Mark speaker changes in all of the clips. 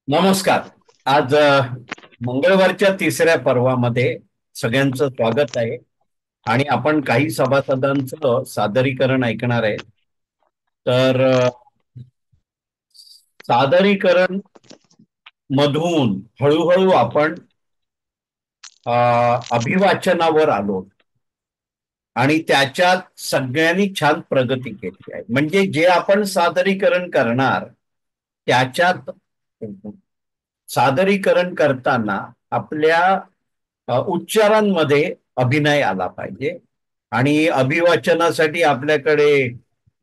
Speaker 1: नमस्कार. आज मंगळवारच्या तिसऱ्या पर्वामध्ये सगळ्यांचं स्वागत आहे आणि आपण काही सभासदांचं सादरीकरण ऐकणार आहे. तर सादरीकरण मधून हळूहळू आपण अभिवाचनावर आलो आणि त्याच्यात सगळ्यांनी छान प्रगती केली आहे. म्हणजे जे आपण सादरीकरण करणार त्याच्यात सादरीकरण करताना आपल्या उच्चारांमध्ये अभिनय आला पाहिजे. आणि अभिवाचनासाठी आपल्याकडे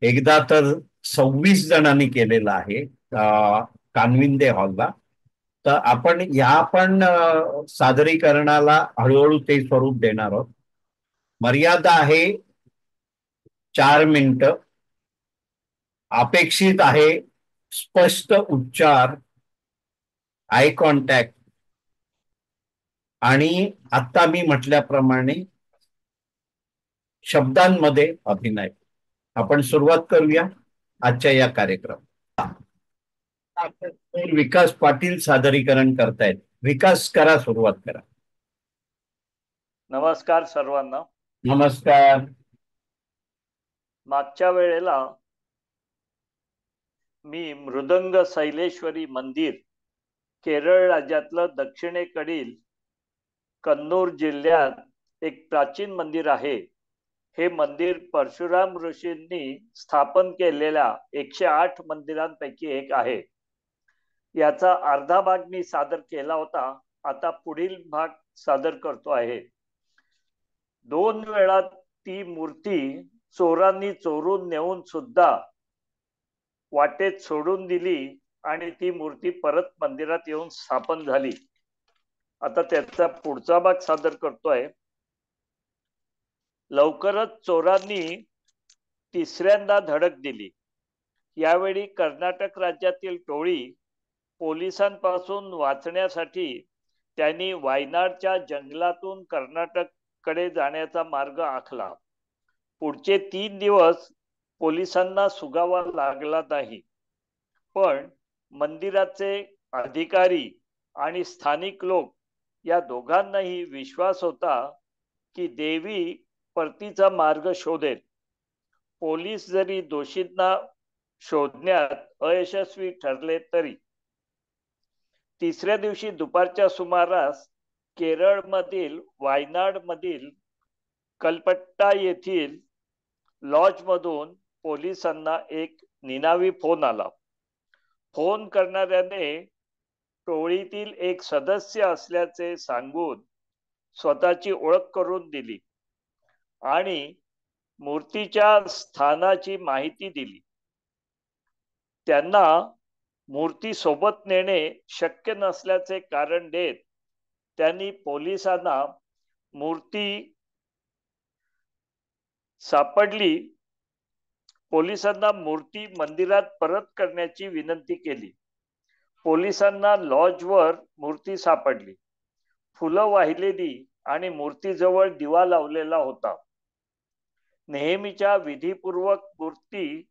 Speaker 1: एकदा तर 26 जणांनी केलेला आहे कानविंदे हॉलला. तर आपण या पण सादरीकरणाला हळूहळू ते स्वरूप देणार आहोत. मर्यादा आहे 4 मिनिटं. अपेक्षित आहे स्पष्ट उच्चार, आय कॉन्टॅक्ट आणि आता मी म्हटल्याप्रमाणे शब्दांमध्ये अभिनय. आपण सुरुवात करूया आजच्या या कार्यक्रम. विकास पाटील सादरीकरण करतायत. विकास, करा, सुरुवात करा.
Speaker 2: नमस्कार सर्वांना.
Speaker 1: नमस्कार.
Speaker 2: मागच्या वेळेला मी मृदंग शैलेश्वरी मंदिर, केरळ राज्यातलं दक्षिणेकडील कन्नूर जिल्ह्यात एक प्राचीन मंदिर आहे. हे मंदिर परशुराम ऋषींनी स्थापन केलेल्या 108 मंदिरांपैकी एक आहे. याचा अर्धा भाग मी सादर केला होता. आता पुढील भाग सादर करतो आहे. 2 वेळा ती मूर्ती चोरांनी चोरून नेऊन सुद्धा वाटेत सोडून दिली आणि ती मूर्ती परत मंदिरात येऊन स्थापन झाली. आता त्याचा पुढचा भाग सादर करतोय. लवकरच चोरांनी तिसऱ्यांदा धडक दिली. यावेळी कर्नाटक राज्यातील टोळी पोलिसांपासून वाचण्यासाठी त्यांनी वायनाडच्या जंगलातून कर्नाटककडे जाण्याचा मार्ग आखला. पुढचे 3 दिवस पोलिसांना सुगावा लागला नाही. पण मंदिराचे अधिकारी आणि स्थानिक लोक या दोघांनाही विश्वास होता की देवी परतीचा मार्ग शोधेल. पोलीस जरी दोषींना शोधण्यात अयशस्वी ठरले तरी. तिसऱ्या दिवशी दुपारच्या सुमारास केरळमधील वायनाडमधील कलपट्टा येथील लॉजमधून पोलिसांना एक निनावी फोन आला. फोन करणाऱ्याने टोळीतील एक सदस्य असल्याचे सांगून स्वतःची ओळख करून दिली आणि मूर्तीच्या स्थानाची माहिती दिली. त्यांना मूर्ती सोबत नेणे शक्य नसल्याचे कारण देत त्यांनी पोलिसांना मूर्ती मंदिरात परत करण्याची विनंती केली. पोलिसांना लॉजवर मूर्ती सापडली. फुलं वाहिलेली आणि मूर्तीजवळ दिवा लावलेला होता. नेहमीच्या विधीपूर्वक मूर्ती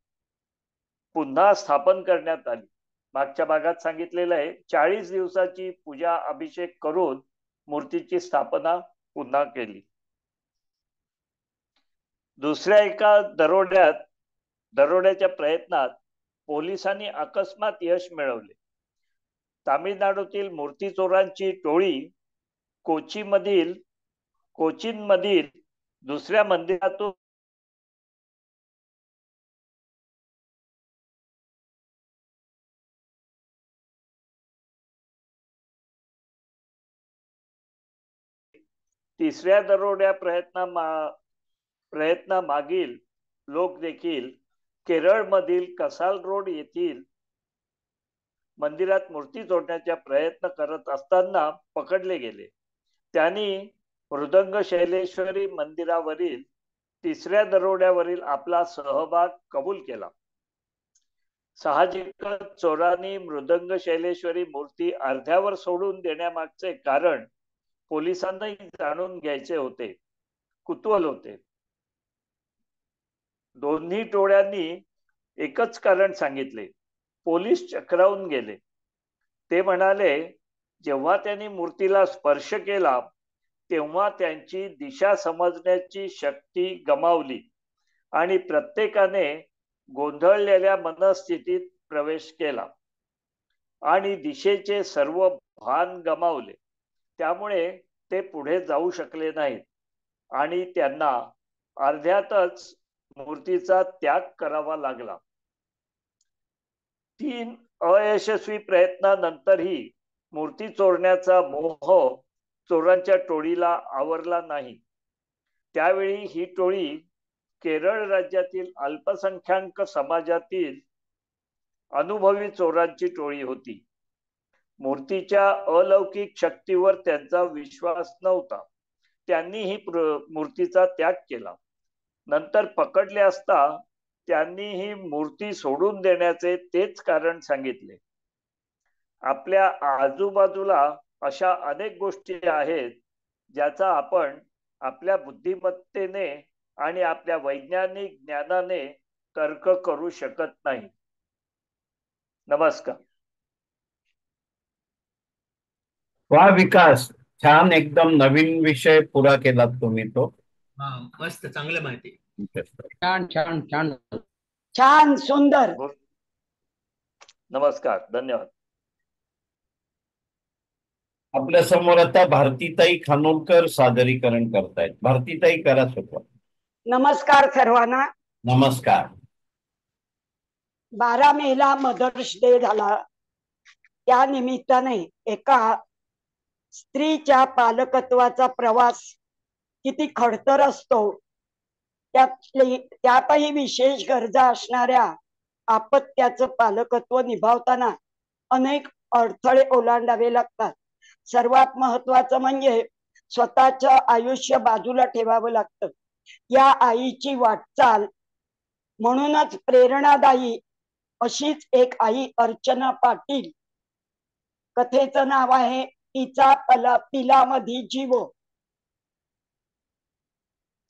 Speaker 2: पुन्हा स्थापन करण्यात आली. मागच्या भागात सांगितलेलं आहे 40 दिवसाची पूजा अभिषेक करून मूर्तीची स्थापना पुन्हा केली. दुसऱ्या एका दरोड्याच्या प्रयत्नात पोलिसांनी अकस्मात यश मिळवले. तामिळनाडूतील मूर्ती चोरांची टोळी कोचीनमधील दुसऱ्या मंदिरातून तिसऱ्या दरोड्या प्रयत्नामागील लोक देखील केरळमधील कसाल रोड येथील मंदिरात मूर्ती जोडण्याचा प्रयत्न करत असताना पकडले गेले. त्यांनी मृदंग शैलेश्वरी मंदिरावरील तिसऱ्या दरोड्यावरील आपला सहभाग कबूल केला. साहजिकच चोरांनी मृदंग शैलेश्वरी मूर्ती अर्ध्यावर सोडून देण्यामागचे कारण पोलिसांनाही जाणून घ्यायचे होते. कुतूहल होते. दोन्ही टोळ्यांनी एकच कारण सांगितले. पोलीस चक्रावून गेले. ते म्हणाले, जेव्हा त्यांनी मूर्तीला स्पर्श केला तेव्हा त्यांची दिशा समजण्याची शक्ती गमावली आणि प्रत्येकाने गोंधळलेल्या मनस्थितीत प्रवेश केला आणि दिशेचे सर्व भान गमावले. त्यामुळे ते पुढे जाऊ शकले नाहीत आणि त्यांना अर्ध्यातच मूर्तीचा त्याग करावा लागला. 3 अयशस्वी प्रयत्नानंतरही मूर्ती चोरण्याचा मोह चोरांच्या टोळीला आवरला नाही. त्यावेळी ही टोळी केरळ राज्यातील अल्पसंख्याक समाजातील अनुभवी चोरांची टोळी होती. मूर्तीच्या अलौकिक शक्तीवर त्यांचा विश्वास नव्हता. त्यांनी ही मूर्तीचा त्याग केला. नंतर पकडले असता त्यांनी ही मूर्ती सोडून देण्याचे तेच कारण सांगितले. आपल्या आजूबाजूला अशा अनेक गोष्टी आहेत ज्याचा आपण आपल्या बुद्धिमत्तेने आणि आपल्या वैज्ञानिक ज्ञानाने तर्क करू शकत नाही. नमस्कार.
Speaker 1: वा विकास, छान, एकदम नवीन विषय पुरा केलात तुम्ही तो.
Speaker 3: मस्त, चांगलं माहिती.
Speaker 4: छान छान छान छान, सुंदर.
Speaker 2: नमस्कार, धन्यवाद.
Speaker 1: आपल्या समोर आता भारतीताई खानोलकर सादरीकरण करतायत. भारतीताई, करा सुरुवात.
Speaker 4: नमस्कार सर्वांना.
Speaker 1: नमस्कार.
Speaker 4: 12 मेला मदर्स डे झाला. त्या निमित्ताने एका स्त्रीच्या पालकत्वाचा प्रवास किती खडतर असतो, त्यातही विशेष गरजा असणाऱ्या अपत्याचं पालकत्व निभावताना अनेक अडथळे ओलांडावे लागतात. सर्वात महत्वाचं म्हणजे स्वतःचं आयुष्य बाजूला ठेवावं लागतं. या आईची वाटचाल म्हणूनच प्रेरणादायी अशीच एक आई अर्चना पाटील. कथेचं नाव आहे तिचा पिलामधी जीव.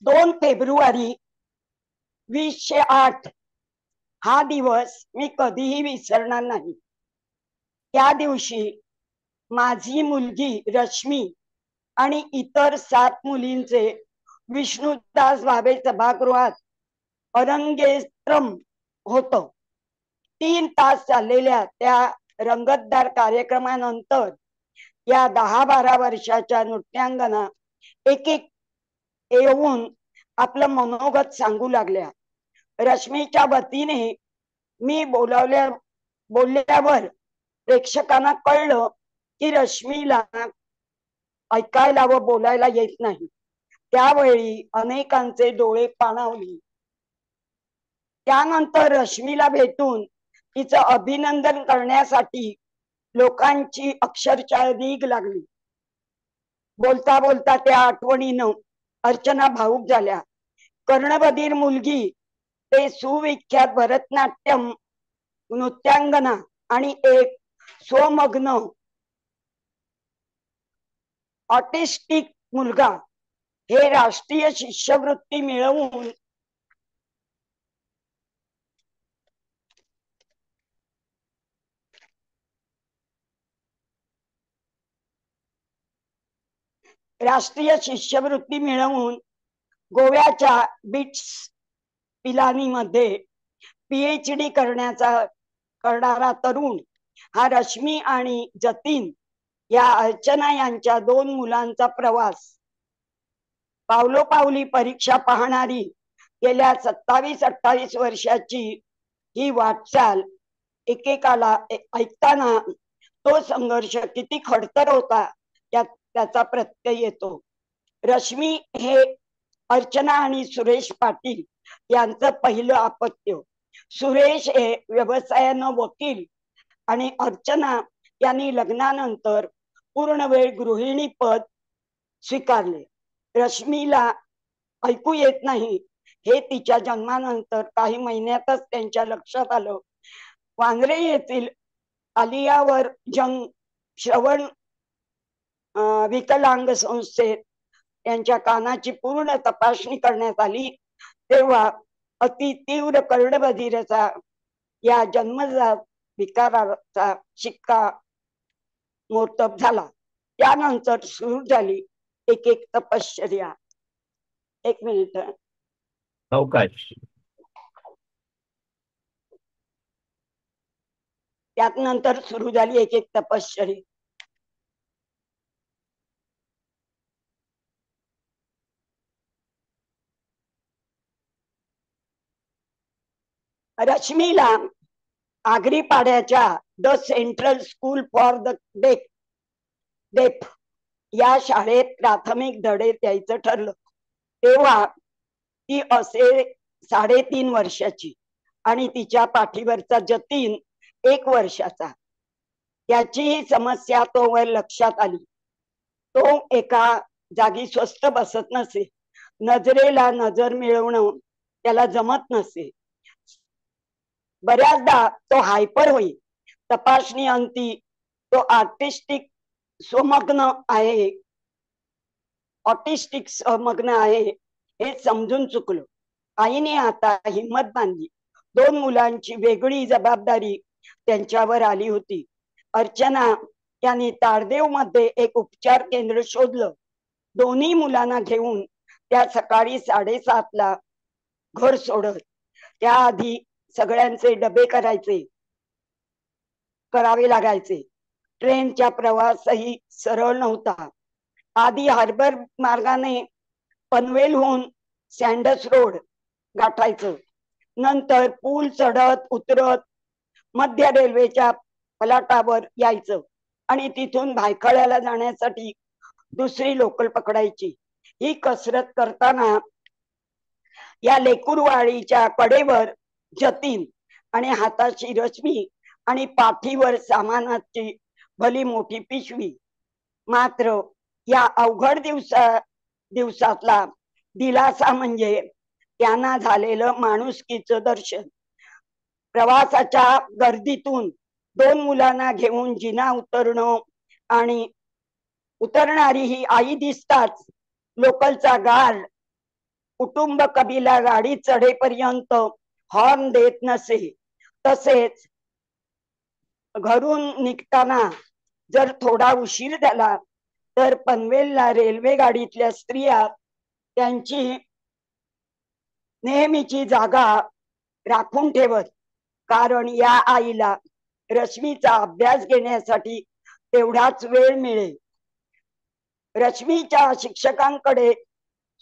Speaker 4: 2 फेब्रुवारी 2008 हा दिवस मी कधीही विसरणार नाही. त्या दिवशी माझी मुलगी रश्मी आणि इतर 7 मुलींचे विष्णुदास भावे सभागृहात अरंगेत्रम होतं. 3 तास चाललेल्या त्या रंगतदार कार्यक्रमानंतर या 10-12 वर्षाच्या नृत्यांगना एक एक येऊन आपलं मनोगत सांगू लागल्या. रश्मीच्या वतीने मी बोलल्यावर प्रेक्षकांना कळलं की रश्मीला ऐकायला व बोलायला येत नाही. त्यावेळी अनेकांचे डोळे पाणावले. त्यानंतर रश्मीला भेटून तिचं अभिनंदन करण्यासाठी लोकांची अक्षरशः रीघ लागली. बोलता बोलता त्या आठवणीनं अर्चना भावुक झाल्या. कर्णबधीर मुलगी ते सुविख्यात भरतनाट्यम नृत्यांगना आणि एक स्वमग्न ऑटिस्टिक मुलगा हे राष्ट्रीय शिष्यवृत्ती मिळवून गोव्याच्या बिट्स पिलानीमध्ये PhD करणारा तरुण हा रश्मी आणि जतीन या अर्चना यांच्या 2 मुलांचा प्रवास. पावलोपावली परीक्षा पाहणारी गेल्या 27-28 वर्षाची ही वाटचाल एकेकाला ऐकताना तो संघर्ष किती खडतर होता त्याचा प्रत्यय येतो. रश्मी हे अर्चना आणि सुरेश पाटील यांचं पहिलं अपत्य. सुरेश हे व्यवसायानं वकील आणि अर्चना यांनी लग्नानंतर पूर्णवेळ गृहिणी पद स्वीकारले. रश्मीला ऐकू येत नाही हे तिच्या जन्मानंतर काही महिन्यातच त्यांच्या लक्षात आलं. वांद्रे येथील आलियावर जंग श्रवण विकलांग संस्थेत त्यांच्या कानाची पूर्ण तपासणी करण्यात आली. तेव्हा अति तीव्र कर्णबधिरता या जन्मजात विकाराचा शिक्का मोर्तब झाला. त्यानंतर सुरू झाली एक एक तपश्चर्या. एक मिनिट.
Speaker 1: अवकाश.
Speaker 4: त्यानंतर सुरू झाली एक एक तपश्चर्या. रश्मीला आगरीपाड्याच्या the central school for the deaf या शाळेत प्राथमिक धडे द्यायचं ठरलं. तेव्हा ती असे 3.5 वर्षाची आणि तिच्या पाठीवरचा जतीन 1 वर्षाचा. त्याची समस्या तोवर लक्षात आली. तो एका जागी स्वस्थ बसत नसे. नजरेला नजर मिळवणं त्याला जमत नसे. बऱ्याचदा तो हायपर होई. तपासणी अंती तो ऑटिस्टिक समग्न आहे हे समजून चुकलो. आईने आता हिम्मत बांधली. 2 मुलांची वेगळी जबाबदारी त्यांच्यावर आली होती. अर्चना यांनी ताडदेव मध्ये एक उपचार केंद्र शोधलं. दोन्ही मुलांना घेऊन त्या सकाळी 7:30 घर सोडत. त्याआधी सगळ्यांचे डबे करावे लागायचे. ट्रेनचा प्रवासही सरळ नव्हता. आधी हार्बर मार्गाने पनवेलहून सँडस रोड गाठायचं. नंतर पूल चढत उतरत मध्य रेल्वेच्या फलाटावर यायचं आणि तिथून भायखळ्याला जाण्यासाठी दुसरी लोकल पकडायची. ही कसरत करताना या लेकुरवाडीच्या कडेवर जतीन आणि हाताची रश्मी आणि पाठीवर सामानाची भली मोठी पिशवी. मात्र या अवघड दिवसातला दिलासा म्हणजे त्यांना झालेलं माणुसकीचं दर्शन. प्रवासाच्या गर्दीतून 2 मुलांना घेऊन जिना उतरणं आणि उतरणारी ही आई दिसताच लोकलचा गार्ड कुटुंब कबिला गाडी चढेपर्यंत हॉर्न देत नसे. तसेच घरून निघताना जर थोडा उशीर झाला तर पनवेलला रेल्वे गाडीतल्या स्त्रिया त्यांची नेहमीची जागा राखून ठेवत. कारण या आईला रश्मीचा अभ्यास घेण्यासाठी तेवढाच वेळ मिळेल. रश्मीच्या शिक्षकांकडे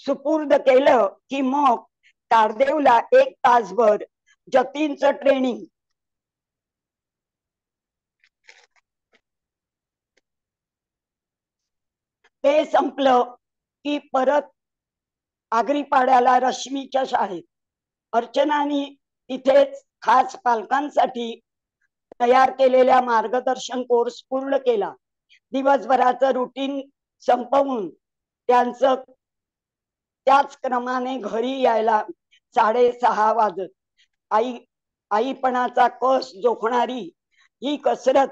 Speaker 4: सुपूर्द केलं की मग तारदेवला 1 तासभर जतीनचं ट्रेनिंग. ते संपलं की परत आगरीपाड्याला रश्मीच्या शाळेत. अर्चनानी तिथेच खास पालकांसाठी तयार केलेल्या मार्गदर्शन कोर्स पूर्ण केला. दिवसभराचं रुटीन संपवून त्यांचं त्याच क्रमाने घरी यायला 6:30 वाजत. आईपणाचा कस जोखणारी ही कसरत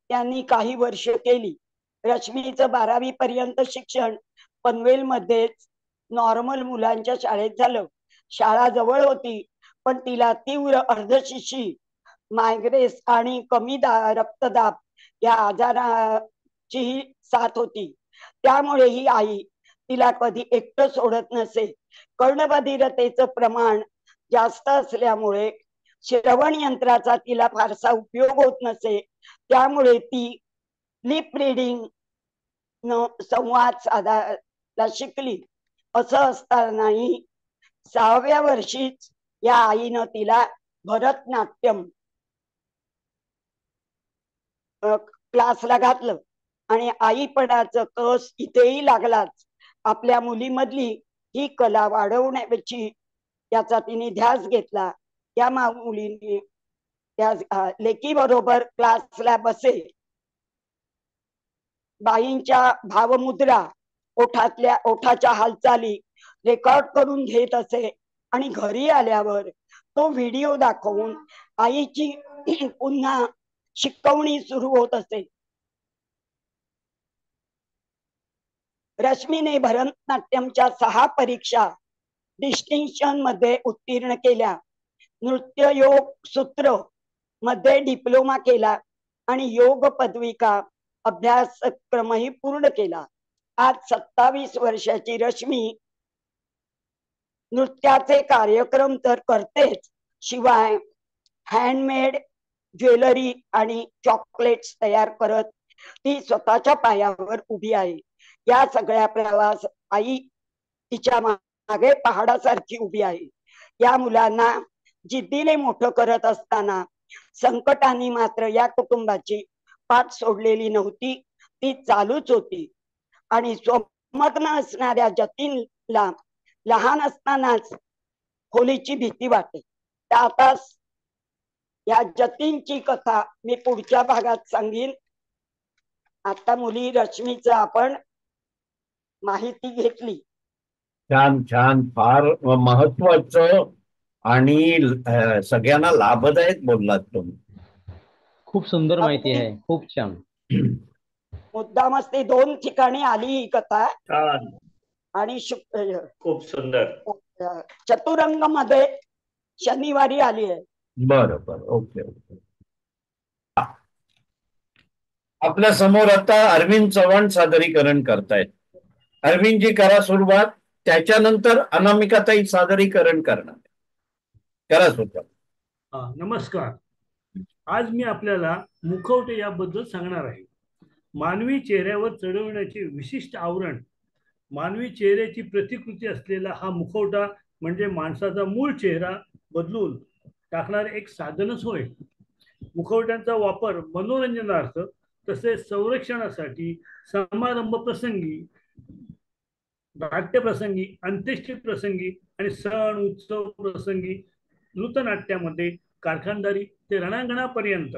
Speaker 4: त्यांनी काही वर्ष केली. रश्मीचं 12वी पर्यंत शिक्षण पनवेल मध्येच नॉर्मल मुलांच्या शाळेत झालं. शाळा जवळ होती पण तिला तीव्र अर्धशिशी, मायग्रेस आणि कमी रक्तदाब या आजाराची साथ होती. त्यामुळे ही आई तिला कधी एकटं सोडत नसे. कर्णबधिरतेचं प्रमाण जास्त असल्यामुळे श्रवण यंत्राचा तिला फारसा उपयोग होत नसे. त्यामुळे ती लिप रिडिंग संवाद साधायला शिकली. असं असतानाही 6व्या वर्षीच या आईनं तिला भरतनाट्यम क्लासला घातलं आणि आईपणाचं कस इथेही लागलाच. आपल्या मुलीमधली ही कला वाढवण्याची याचा तिने ध्यास घेतला. या मुलीने त्या लेकी बरोबर क्लासला बसे. बाईंच्या भावमुद्रा, ओठाच्या हालचाली रेकॉर्ड करून घेत असे आणि घरी आल्यावर तो व्हिडिओ दाखवून आईची पुन्हा शिकवणी सुरू होत असे. रश्मीने भरतनाट्यमच्या 6 परीक्षा डिस्टिंक्शन मध्ये उत्तीर्ण केल्या. नृत्य योग सूत्र मध्ये डिप्लोमा केला आणि योग पदविका अभ्यासक्रमही पूर्ण केला. आज 27 वर्षाची रश्मी नृत्याचे कार्यक्रम तर करतेच, शिवाय हँडमेड ज्वेलरी आणि चॉकलेट्स तयार करत ती स्वतःच्या पायावर उभी आहे. या सगळ्या प्रवास आई तिच्या मागे पहाडासारखी उभी आहे. या मुलांना जिद्दीने मोठं करत असताना संकटाने मात्र या कुटुंबाची पाठ सोडलेली नव्हती, ती चालूच होती. आणि स्वमग्न असणाऱ्या जतीनला लहान असतानाच खोलीची भीती वाटे. तर आता या जतीनची कथा मी पुढच्या भागात सांगीन. आता मुली रश्मीचं आपण माहिती घेतली.
Speaker 1: छान छान, फार महत्वाचं आणि सगळ्यांना लाभदायक बोललात तुम्ही.
Speaker 5: खूप सुंदर माहिती आहे, खूप छान.
Speaker 4: मुद्दामच ती 2 ठिकाणी आली ही कथा.
Speaker 2: छान,
Speaker 4: आणि
Speaker 2: खूप सुंदर.
Speaker 4: चतुरंग मध्ये शनिवारी आली आहे.
Speaker 1: बरोबर, ओके ओके. आपल्या समोर आता अरविंद चव्हाण सादरीकरण करतायत. अरविंदजी करा सुरुवात, त्याच्यानंतर अनामिकाताई सादरीकरण करणार. करा सुरुवात.
Speaker 3: नमस्कार. आज मी आपल्याला मुखवटे याबद्दल सांगणार आहे. मानवी चेहऱ्यावर चढवण्याचे विशिष्ट आवरण, मानवी चेहऱ्याची प्रतिकृती असलेला हा मुखवटा म्हणजे माणसाचा मूळ चेहरा बदलून टाकणारे एक साधनच होय. मुखवट्यांचा वापर मनोरंजनार्थ तसेच संरक्षणासाठी, समारंभ प्रसंगी, नाट्यप्रसंगी, अंत्येष्टी प्रसंगी आणि सण उत्सव प्रसंगी, नृत्यनाट्यामध्ये कारखानदारी ते रणांगणापर्यंत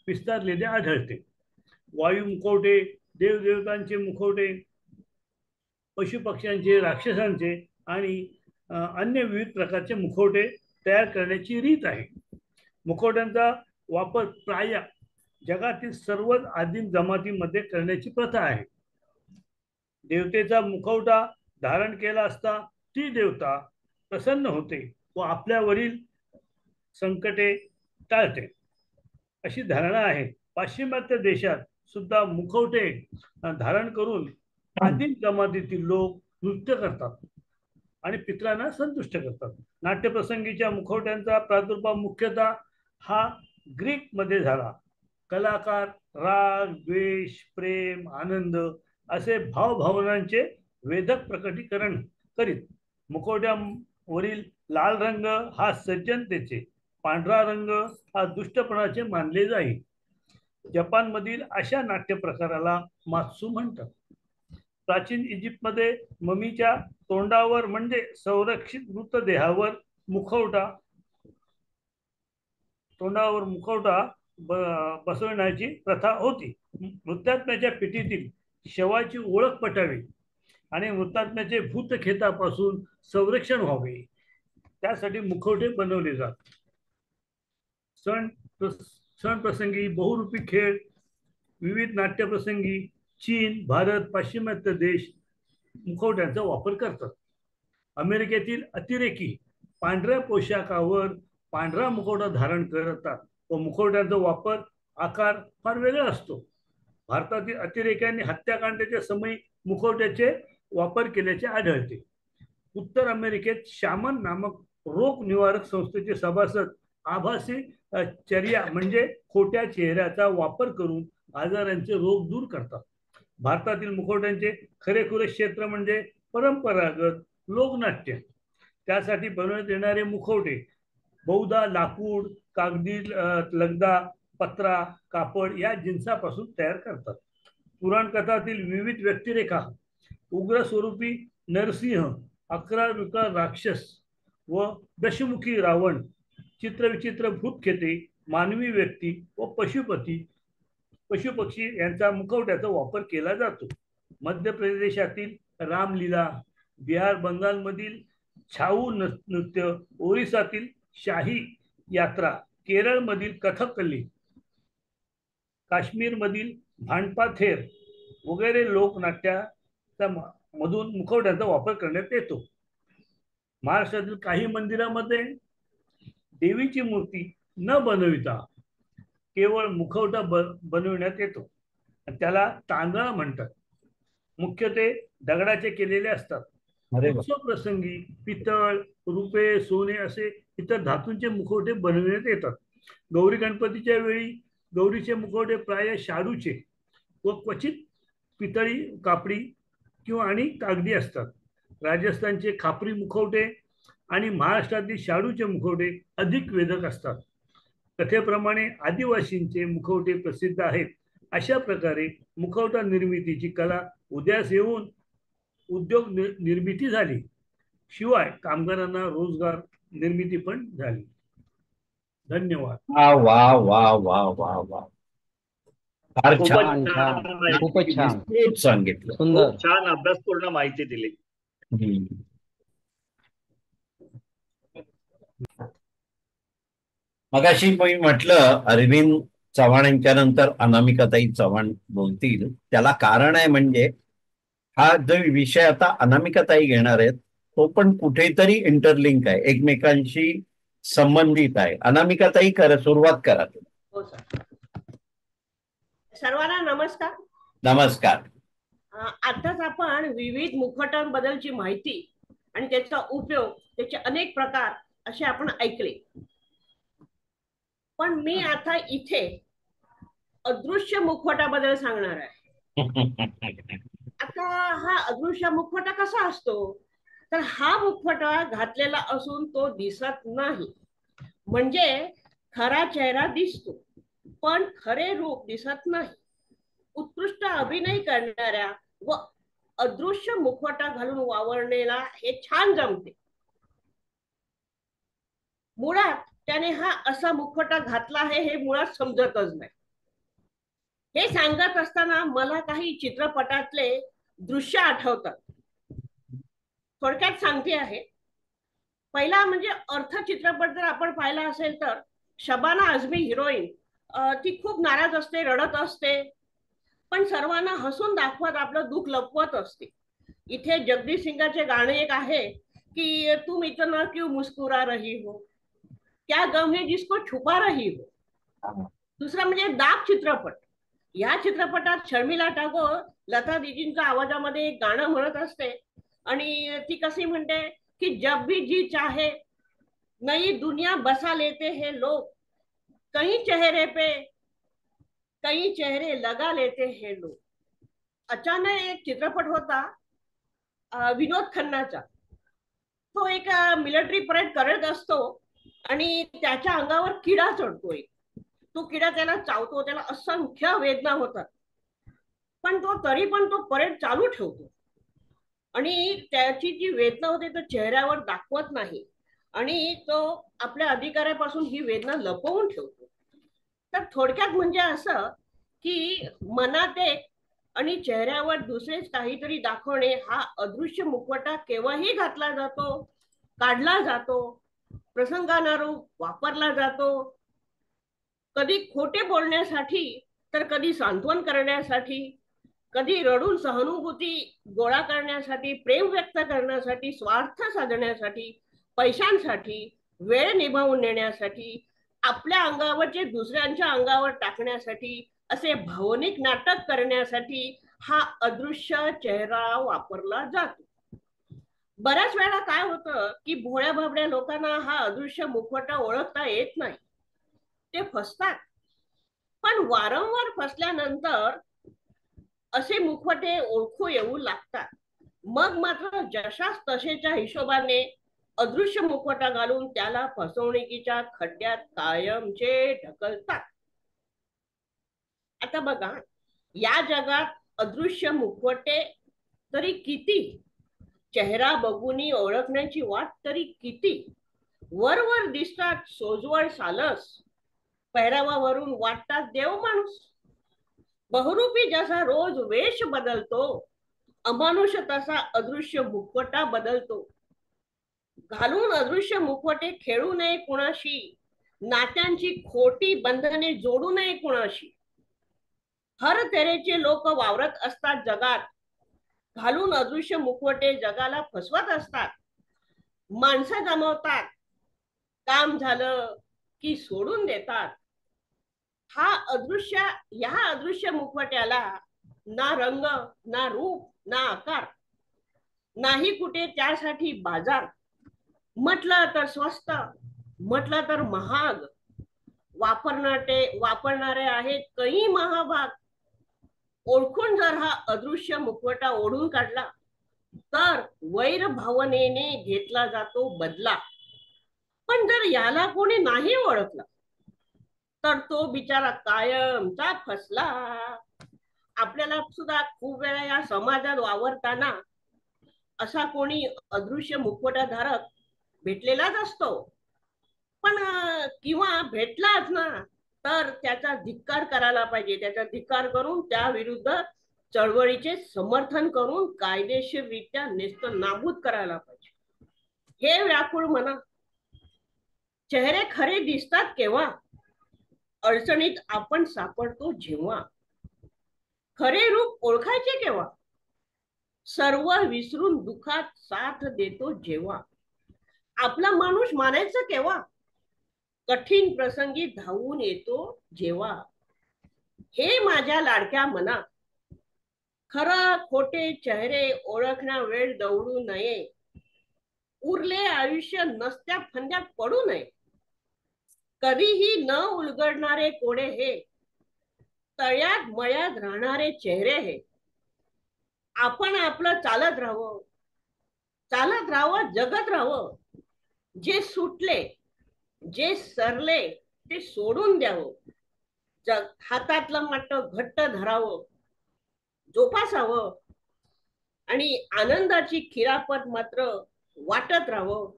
Speaker 3: विस्तारलेले आढळते. वायू मुखवटे, देवदेवतांचे मुखवटे, पशुपक्ष्यांचे, राक्षसांचे आणि अन्य विविध प्रकारचे मुखवटे तयार करण्याची रीत आहे. मुखवट्यांचा वापर प्राय जगातील सर्वच आदिम जमातीमध्ये करण्याची प्रथा आहे. देवतेचा मुखवटा धारण केला असता ती देवता प्रसन्न होते व आपल्यावरील संकटे टाळते, अशी धारणा आहे. पाश्चिमात्य देशात सुद्धा मुखवटे धारण करून आदिम जमातीतील लोक नृत्य करतात आणि पितरांना संतुष्ट करतात. नाट्यप्रसंगीच्या मुखवट्यांचा प्रादुर्भाव मुख्यतः हा ग्रीक मध्ये झाला. कलाकार राग, द्वेष, प्रेम, आनंद असे भावभावनांचे वेदक प्रकटीकरण करीत. मुखवट्यावरील लाल रंग हा सज्जनतेचे, पांढरा रंग हा दुष्टपणाचे मानले जाईल. जपानमधील अशा नाट्य प्रकाराला मात्सू म्हणतात. प्राचीन इजिप्तमध्ये ममीच्या तोंडावर म्हणजे संरक्षित मृतदेहावर मुखवटा बसवण्याची प्रथा होती. मृतात्म्याच्या पिटीतील शवाची ओळख पटावी आणि मृतात्म्याचे भूतखेतापासून संरक्षण व्हावे, त्यासाठी मुखवटे बनवले जातात. सण प्रसंगी, बहुरूपी खेळ, विविध नाट्यप्रसंगी चीन, भारत, पाश्चिमात्य देश मुखवट्यांचा वापर करतात. अमेरिकेतील अतिरेकी पांढऱ्या पोशाखावर पांढरा मुखवटा धारण करतात व मुखवट्यांचा वापर आकार फार वेगळा असतो. भारतातील अतिरेक्यांनी हत्याकांडाच्या समयी मुखवट्याचे वापर केल्याचे आढळते. उत्तर अमेरिकेत शामन नामक रोग निवारक संस्थेचे सभासद आभासी चर्या म्हणजे खोट्या चेहऱ्याचा वापर करून आजारांचे रोग दूर करतात. भारतातील मुखवट्यांचे खरेखुरे क्षेत्र म्हणजे परंपरागत लोकनाट्य. त्यासाठी बनवण्यात येणारे मुखवटे बहुधा लाकूड, कागदी लगदा, पत्रा, कापड या जिन्सापासून तयार करतात. पुराणकथातील विविध व्यक्तिरेखा, उग्र स्वरूपी नरसिंह, 11 विकराळ राक्षस व दशमुखी रावण, चित्रविचित्र भूतखेते, मानवी व्यक्ती व पशुपक्षी यांचा मुखवट्याचा वापर केला जातो. मध्य प्रदेशातील रामलीला, बिहार बंगालमधील छाऊ नृत्य, ओरिसातील शाही यात्रा, केरळमधील कथकली, काश्मीरमधील भांडपा थेर वगैरे लोकनाट्याच्या मधून मुखवट्याचा वापर करण्यात येतो. महाराष्ट्रातील काही मंदिरामध्ये देवीची मूर्ती न बनविता केवळ मुखवटा बनविण्यात येतो. त्याला तांदळा म्हणतात. मुख्य ते दगडाचे केलेले असतात. उत्सव प्रसंगी पितळ, रुपे, सोने असे इतर धातूंचे मुखवटे बनवण्यात येतात. गौरी गणपतीच्या वेळी गौरीचे मुखवटे प्राय शाडूचे व क्वचित पितळी, कापडी किंवा आणि कागदी असतात. राजस्थानचे खापरी मुखवटे आणि महाराष्ट्रातील शाडूचे मुखवटे अधिक वेधक असतात. कथेप्रमाणे आदिवासींचे मुखवटे प्रसिद्ध आहेत. अशा प्रकारे मुखवटा निर्मितीची कला उदयास येऊन उद्योग निर्मिती झाली. शिवाय कामगारांना रोजगार निर्मिती पण झाली. धन्यवाद.
Speaker 1: वा वा वा वा वा वा, फार छान,
Speaker 5: खूपच छान
Speaker 1: सांगितलं.
Speaker 5: सुंदर,
Speaker 2: छान अभ्यासपूर्ण माहिती दिली.
Speaker 1: मगाशी मी म्हटलं अरविंद चव्हाणांच्या नंतर अनामिकाताई चव्हाण बोलतील. त्याला कारण आहे म्हणजे हा जो विषय आता अनामिकाताई घेणार आहेत तो पण कुठेतरी इंटरलिंक आहे, एकमेकांशी संबंधित आहे. अनामिकाताई सुरुवात करा.
Speaker 6: हो सर. सर्वांना नमस्कार.
Speaker 1: नमस्कार.
Speaker 6: आताच आपण विविध मुखवटांबद्दलची माहिती आणि त्याचा उपयोग, त्याचे अनेक प्रकार असे आपण ऐकले. पण मी आता इथे अदृश्य मुखवटाबद्दल सांगणार आहे. आता हा अदृश्य मुखवटा कसा असतो, तर हा मुखवटा घातलेला असून तो दिसत नाही. म्हणजे खरा चेहरा दिसतो पण खरे रूप दिसत नाही. उत्कृष्ट अभिनय करणाऱ्या व अदृश्य मुखवटा घालून वावरण्याला हे छान जमते. मुळात त्याने हा असा मुखवटा घातला आहे हे मुळात समजतच नाही. हे सांगत असताना मला काही चित्रपटातले दृश्य आठवतात. थोडक्यात सांगते आहे. पहिला म्हणजे अर्थ चित्रपट जर आपण पाहिला असेल तर शबाना आझमी हिरोईन, ती खूप नाराज असते, रडत असते, पण सर्वांना हसून दाखवत आपलं दुःख लपवत असते. इथे जगदीश सिंगाचे गाणे एक आहे की तुम इतना क्यों मुस्कुरा रही हो, क्या गम है जिसको छुपा रही हो. दुसरा म्हणजे दाब चित्रपट. या चित्रपटात शर्मिला टागोर लता दीदींच्या आवाजामध्ये एक गाणं म्हणत असते आणि ती कशी म्हणते कि जब भी जी चाहे नई दुनिया बसा लेते हैं लोग, कहीं चेहरे पे कई चेहरे लगा लेते हैं लोग. अचानक एक चित्रपट होता विनोद खन्नाचा. तो एक मिलिटरी परेड करत असतो आणि त्याच्या अंगावर किडा चढतोय. तो किडा त्याला चावतो, त्याला असंख्य वेदना होतात, पण तो तरी पण तो परेड चालू ठेवतो आणि त्याची जी वेदना होते तो चेहऱ्यावर दाखवत नाही आणि तो आपल्या अधिकाऱ्यापासून ही वेदना लपवून ठेवतो. तर थोडक्यात म्हणजे असं की मनात एक आणि चेहऱ्यावर दुसरेच काहीतरी दाखवणे हा अदृश्य मुखवटा केव्हाही घातला जातो, काढला जातो, प्रसंगानुरूप वापरला जातो. कधी खोटे बोलण्यासाठी तर कधी सांत्वन करण्यासाठी, कधी रडून सहानुभूती गोळा करण्यासाठी, प्रेम व्यक्त करण्यासाठी, स्वार्थ साधण्यासाठी, पैशांसाठी, वेळ निभावून नेण्यासाठी, आपल्या अंगावरचे दुसऱ्यांच्या अंगावर टाकण्यासाठी, असे भावनिक नाटक करण्यासाठी हा अदृश्य चेहरा वापरला जातो. बऱ्याच वेळा काय होतं की भोळ्या भाबड्या लोकांना हा अदृश्य मुखवटा ओळखता येत नाही, ते फसतात. पण वारंवार फसल्यानंतर असे मुखवटे ओळखू येऊ लागतात. मग मात्र जशास तसेच्या हिशोबाने अदृश्य मुखवटा घालून त्याला फसवणुकीच्या खड्ड्यात कायमचे ढकलतात. आता बघा, या जगात अदृश्य मुखवटे तरी किती, चेहरा बघून ओळखण्याची वाट तरी किती. वरवर दिसतात सोजवळ सालस, पेहरावावरून वाटतात देव माणूस. बहुरूपी जसा रोज वेश बदलतो, अमानुष तसा अदृश्य मुखवटा बदलतो. घालून अदृश्य मुखवटे खेळू नये कुणाशी, नात्यांची खोटी बंधने जोडू नये कुणाशी. हर तेरेचे लोक वावरत असतात जगात, घालून अदृश्य मुखवटे जगाला फसवत असतात. माणसं गमावतात, काम झालं की सोडून देतात. ह्या अदृश्य मुखवट्याला ना रंग, ना रूप, ना आकार, नाही कुठे त्यासाठी बाजार. म्हटलं तर स्वस्त, म्हटलं तर महाग, वापरणारे आहेत काही महाभाग. ओळखून जर हा अदृश्य मुखवटा ओढून काढला तर वैर भावनेने घेतला जातो बदला. पण जर याला कोणी नाही ओळखला तर तो बिचारा कायमचा फसला. आपल्याला सुद्धा खूप वेळा या समाजात वावरताना असा कोणी अदृश्य मुखवटाधारक भेटलेलाच असतो. पण किंवा भेटलाच ना तर त्याचा धिक्कार करायला पाहिजे. त्याचा धिक्कार करून त्या विरुद्ध चळवळीचे समर्थन करून कायदेशीररित्या नेस्त नाबूद करायला पाहिजे. हे व्याकुळ म्हणा. चेहरे खरे दिसतात केव्हा? अडचणीत आपण सापडतो जेव्हा. खरे रूप ओळखायचे केव्हा? सर्व विसरून दुखात साथ देतो जेव्हा. आपला माणूस मानायचं केव्हा? कठीण प्रसंगी धावून येतो जेव्हा. हे माझ्या लाडक्या मना, खरं खोटे चेहरे ओळखण्या वेळ दौडू नये. उरले आयुष्य नसत्या फंद्यात पडू नये. कधीही न उलगडणारे कोडे हे, तळ्यात मळ्यात राहणारे चेहरे हे. आपण आपलं चालत राहावं, जगत राहावं. जे सुटले, जे सरले ते सोडून द्यावं. हातातलं माठ घट्ट धरावं, जोपासावं आणि आनंदाची खिरापत मात्र वाटत राहावं.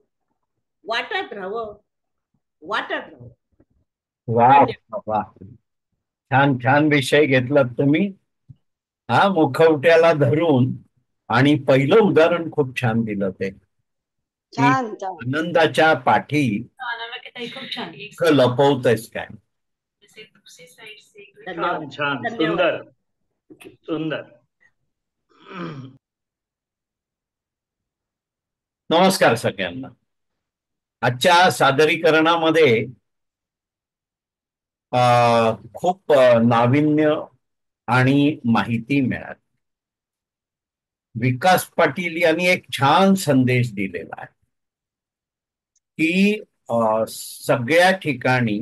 Speaker 1: वा वा, छान छान विषय घेतलात तुम्ही. हा, मुखवट्याला धरून. आणि पहिलं उदाहरण खूप छान दिलं ते, की आनंदाच्या पाठी लपवतच काय.
Speaker 2: छान छान, सुंदर सुंदर.
Speaker 1: नमस्कार सगळ्यांना. आजच्या सादरीकरणामध्ये खूप नाविन्य आणि माहिती मिळाली. विकास पाटील यांनी एक छान संदेश दिलेला आहे की सगळ्या ठिकाणी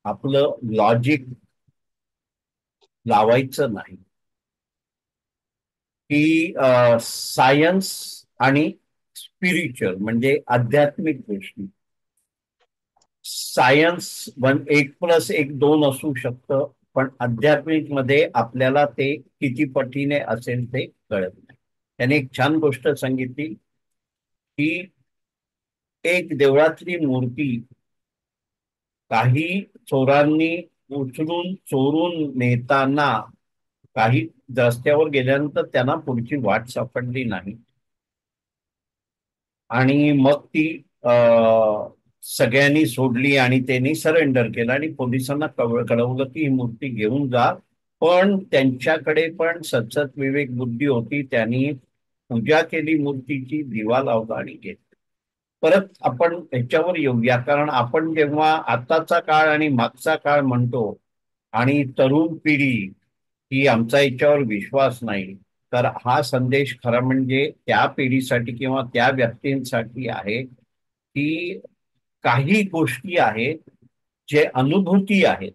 Speaker 1: आपलं लॉजिक लावायचं नाही, की सायन्स आणि स्पिरिच्युअल म्हणजे आध्यात्मिक गोष्टी. सायन्स 1+1=2 असू शकतं, पण आध्यात्मिक मध्ये आपल्याला ते किती पटीने असेल ते कळत नाही. त्याने एक छान गोष्ट सांगितली की एक देवळातली मूर्ती काही चोरांनी उचलून चोरून नेताना, काही रस्त्यावर गेल्यानंतर त्यांना पुढची वाट सापडली नाही आणि मग ती सगळ्यांनी सोडली आणि त्यांनी सरेंडर केलं आणि पोलिसांना कळवलं की ही मूर्ती घेऊन जा. पण त्यांच्याकडे पण सतत विवेक बुद्धी होती. त्यांनी पूजा केली मूर्तीची, दिवा लावला आणि घेतली. परत आपण ह्याच्यावर येऊया, कारण आपण जेव्हा आताचा काळ आणि मागचा काळ म्हणतो आणि तरुण पिढी ही आमचा याच्यावर विश्वास नाही, तर हा संदेश खरा म्हणजे त्या पिढीसाठी किंवा त्या व्यक्तींसाठी आहे की काही गोष्टी आहेत जे अनुभूती आहेत,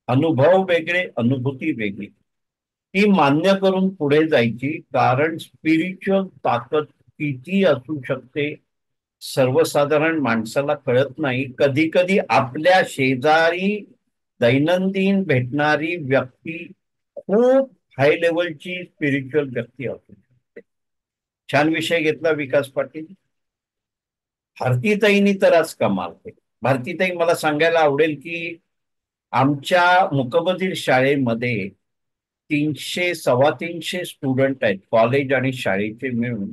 Speaker 1: अनुभव वेगळे, अनुभूती वेगळी, ती मान्य करून पुढे जायची. कारण स्पिरिच्युअल ताकद किती असू शकते सर्वसाधारण माणसाला कळत नाही. कधी कधी आपल्या शेजारी दैनंदिन भेटणारी व्यक्ती खूप हाय लेवलची स्पिरिच्युअल व्यक्ती असू शकते. छान विषय घेतला विकास पाटील. भारतीताईंनी तर आज कमाल केली. भारतीताई, मला सांगायला आवडेल की आमच्या मुकबधीर शाळेमध्ये 300-325 स्टुडंट आहेत, कॉलेज आणि शाळेचे मिळून,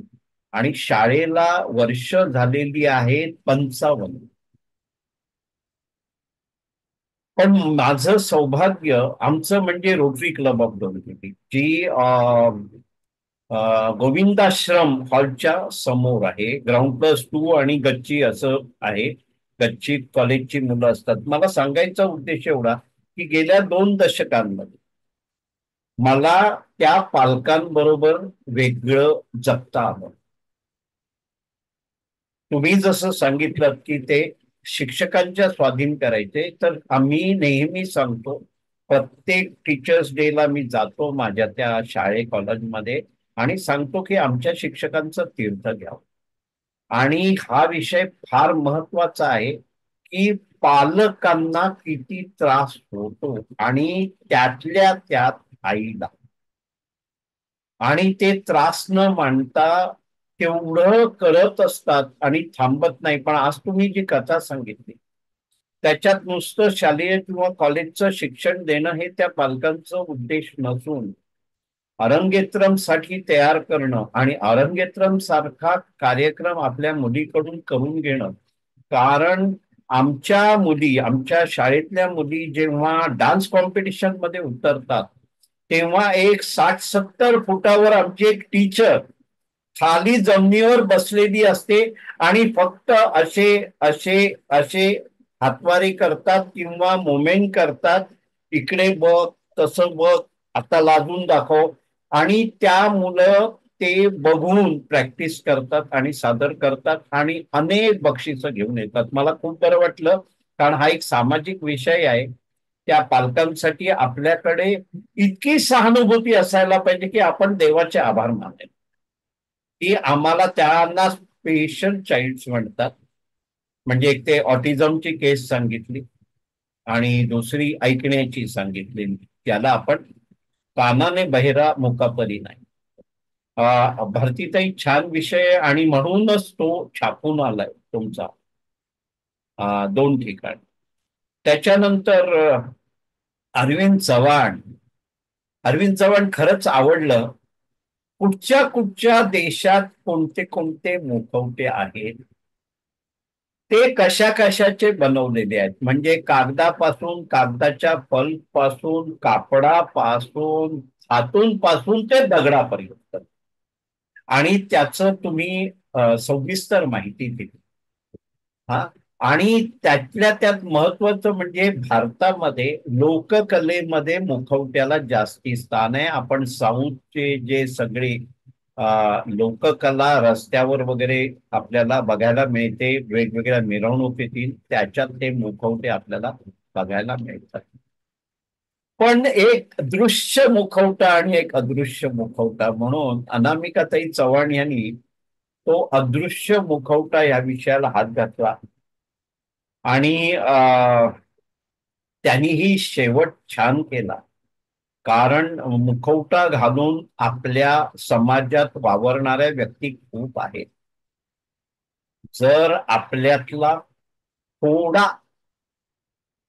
Speaker 1: आणि शाळेला वर्ष झालेली आहेत 55. पण माझं सौभाग्य, आमचं म्हणजे रोटरी क्लब ऑफ डोंबिवली, जी गोविंदाश्रम हॉलच्या समोर आहे. ग्राउंड+2 आणि गच्ची असं आहे. गच्चीत कॉलेजची मुलं असतात. मला सांगायचा उद्देश एवढा की गेल्या 2 दशकांमध्ये मला त्या पालकांबरोबर वेगळं जगता आलं. तुम्ही जसं सांगितलं की ते शिक्षकांच्या स्वाधीन करायचे, तर आम्ही नेहमी सांगतो, प्रत्येक टीचर्स डेला मी जातो माझ्या त्या शाळे कॉलेजमध्ये आणि सांगतो की आमच्या शिक्षकांचं तीर्थ घ्यावं. आणि हा विषय फार महत्वाचा आहे की पालकांना किती त्रास होतो आणि त्यातल्या त्यात आईला, आणि ते त्रास न मांडता तेवढं करत असतात आणि थांबत नाही. पण आज तुम्ही जी कथा सांगितली त्याच्यात नुसतं शालेय किंवा कॉलेजचं शिक्षण देणं हे त्या पालकांचं उद्देश नसून अरंगेत्रम साठी तयार करणं आणि अरंगेत्रम सारखा कार्यक्रम आपल्या मुलीकडून करून घेणं. कारण आमच्या मुली, आमच्या शाळेतल्या मुली जेव्हा डान्स कॉम्पिटिशन मध्ये उतरतात तेव्हा एक 60-70 फुटावर आमची एक टीचर खाली जमिनीवर बसलेली असते आणि फक्त असे असे असे हातवारे करतात किंवा मुवमेंट करतात, इकडे बघ, तसं बघ, आता लाजून दाखव, आणि त्या मुलं ते बघून प्रॅक्टिस करतात आणि सादर करतात आणि अनेक बक्षिसं घेऊन येतात. मला खूप बरं वाटलं, कारण हा एक सामाजिक विषय आहे. त्या पालकांसाठी आपल्याकडे इतकी सहानुभूती असायला पाहिजे की आपण देवाचे आभार मानेल की आम्हाला, त्यांना स्पेशल चाइल्ड्स म्हणतात. म्हणजे एक ते ऑटिझमची केस सांगितली आणि दुसरी ऐकण्याची सांगितली, त्याला आपण कानाने बहिरा मुकापरी नाही. भारतीताई छान विषय आणि म्हणूनच तो छापून आलाय तुमचा 2 ठिकाणी. त्याच्यानंतर अरविंद चव्हाण, अरविंद चव्हाण खरंच आवडलं. कुठच्या कुठच्या देशात कोणते कोणते मुखवटे आहेत, ते कशा कशाचे बनवलेले आहेत, म्हणजे कागदापासून, कागदाच्या पल्प पासून, कापडापासून, धातून पासून ते दगडापर्यंत, आणि त्याचं तुम्ही सविस्तर माहिती दिली. हा, आणि त्यातल्या त्यात महत्वाचं म्हणजे भारतामध्ये लोककलेमध्ये मुखवट्याला जास्ती स्थान आहे. आपण साऊथचे जे सगळे लोककला रस्त्यावर वगैरे आपल्याला बघायला मिळते, वेगवेगळ्या मिरवणुकीतील, त्याच्यात ते मुखवटे आपल्याला बघायला मिळतात. पण एक दृश्य मुखवटा आणि एक अदृश्य मुखवटा म्हणून अनामिकाताई चव्हाण यांनी तो अदृश्य मुखवटा या विषयाला हात घातला आणि त्यांनीही शेवट छान केला. कारण मुखवटा घालून आपल्या समाजात वावरणाऱ्या व्यक्ती खूप आहेत. जर आपल्यातला थोडा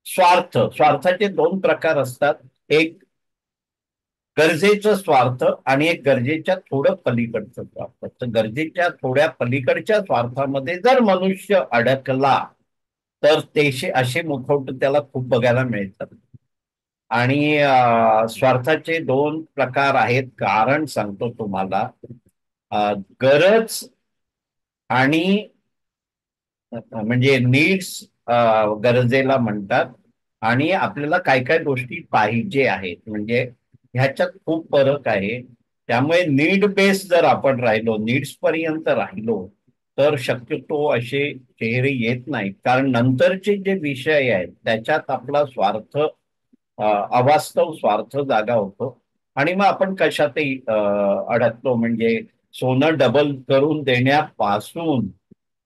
Speaker 1: स्वार्थाचे 2 प्रकार असतात, एक गरजेचं स्वार्थ आणि एक गरजेच्या थोडं पलीकडचं स्वार्थ. तर गरजेच्या थोड्या पलीकडच्या स्वार्थामध्ये जर मनुष्य अडकला तर ते असे मुखवटे त्याला खूप बघायला मिळतात. आणि स्वार्थाचे 2 प्रकार आहेत. कारण सांगतो तुम्हाला, गरज आणि म्हणजे नीड्स गरजेला म्हणतात, आणि आपल्याला काय काय गोष्टी पाहिजे आहेत, म्हणजे ह्याच्यात खूप फरक आहे. त्यामुळे नीड बेस जर आपण राहिलो, नीड्स पर्यंत राहिलो, तर शक्यतो असे चेहरे येत नाहीत. कारण नंतरचे जे विषय आहेत त्याच्यात आपला स्वार्थ, अवास्तव स्वार्थ जागा होतो आणि मग आपण कशातही अडकतो. म्हणजे सोनं डबल करून देण्यापासून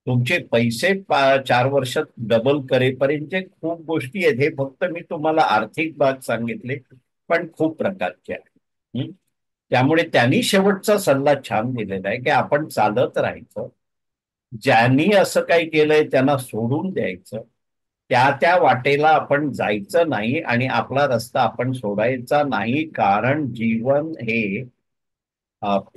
Speaker 1: तुमचे पैसे 4 वर्षात डबल करेपर्यंतचे खूप गोष्टी आहेत. हे फक्त मी तुम्हाला आर्थिक बाब सांगितले, पण खूप प्रकारचे आहे. त्यामुळे त्यांनी शेवटचा सल्ला छान दिलेला आहे की आपण चालत राहायचं, ज्यांनी असं काही केलंय त्यांना सोडून द्यायचं, त्या त्या वाटेला आपण जायचं नाही आणि आपला रस्ता आपण सोडायचा नाही. कारण जीवन हे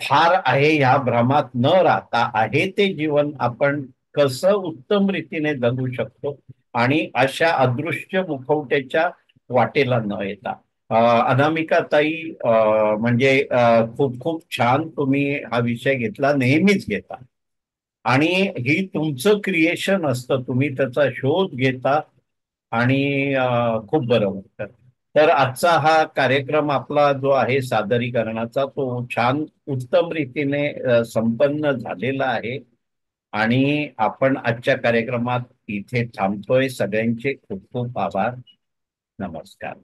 Speaker 1: फार आहे ह्या भ्रमात न राहता आहे ते जीवन आपण कसं उत्तम रीतीने जगू शकतो आणि अशा अदृश्य मुखवट्याच्या वाटेला न येता. अनामिकाताई, म्हणजे खूप खूप छान तुम्ही हा विषय घेतला, नेहमीच घेता, आणि ही तुमचं क्रिएशन असतं, तुम्ही त्याचा शोध घेता आणि खूप बरं वाटतं. तर आजचा हा कार्यक्रम आपला जो आहे सादरीकरणाचा तो छान उत्तम रीतीने संपन्न झालेला आहे. आणि आपण आजच्या कार्यक्रमात इथे थांबतोय. सगळ्यांचे खूप खूप आभार. नमस्कार.